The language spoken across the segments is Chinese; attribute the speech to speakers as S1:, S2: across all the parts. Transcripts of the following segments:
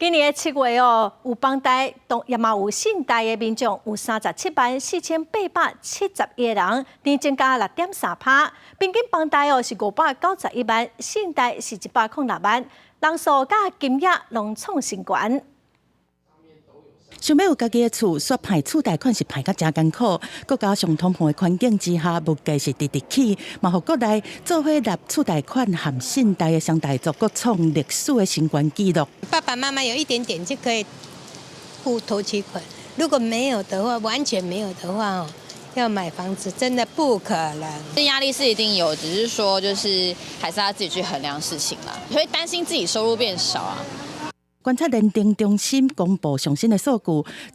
S1: 今年7月有房贷，也嘛有信贷的民众有374871个人，年增加6.3%。平均房贷是591万，信贷是106万，人数甲金额拢创新高。
S2: 想要有家己的厝，煞排厝贷款是排甲真艰苦，搁加上通膨的环境之下，物价是直直起，嘛互国内做伙纳厝贷款含信贷的双贷族，搁创历史的新高纪录。
S3: 爸爸妈妈有一点点就可以付头期款，如果没有的话，完全没有的话要买房子真的不可能。
S4: 这压力是一定有，只是说就是还是要自己去衡量事情啦，会担心自己收入变少啊。
S2: 观察认定中心公布上新的数据，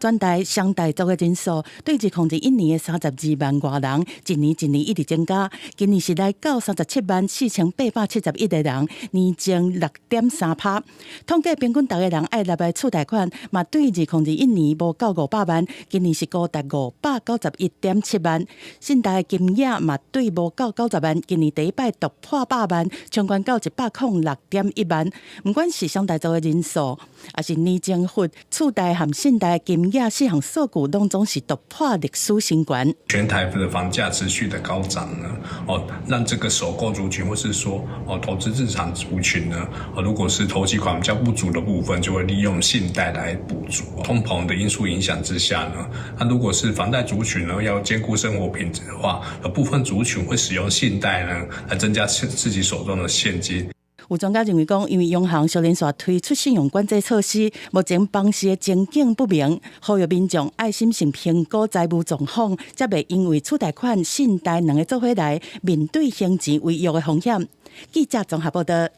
S2: 转贷双贷族的人数对2021年的32万多人，一年一直增加，今年是来到374871个人，年增6.3%。统计平均，大个人爱纳的厝贷款嘛，对2021年无到500万，今年是高达591.7万。信贷金额嘛，对无到90万，今年第一摆突破100万，冲关到106.1万。不管是双贷族的人数，也是年增幅，厝贷和信贷金额4项数据拢总是突破历史新高。
S5: 全台的房价持续的高涨呢，让这个首购族群或是说投资日常族群呢，如果是头期款比较不足的部分，就会利用信贷来补足。通膨的因素影响之下呢，那如果是房贷族群呢，要兼顾生活品质的话，有部分族群会使用信贷呢，来增加自己手中的现金。
S2: 有专家认为讲，因为央行小连续推出信用管制措施，目前房市的前景不明，呼吁民众爱心性评估财务状况，才袂因为厝贷款、信贷两个做伙来面对还钱违约的风险。记者综合报道。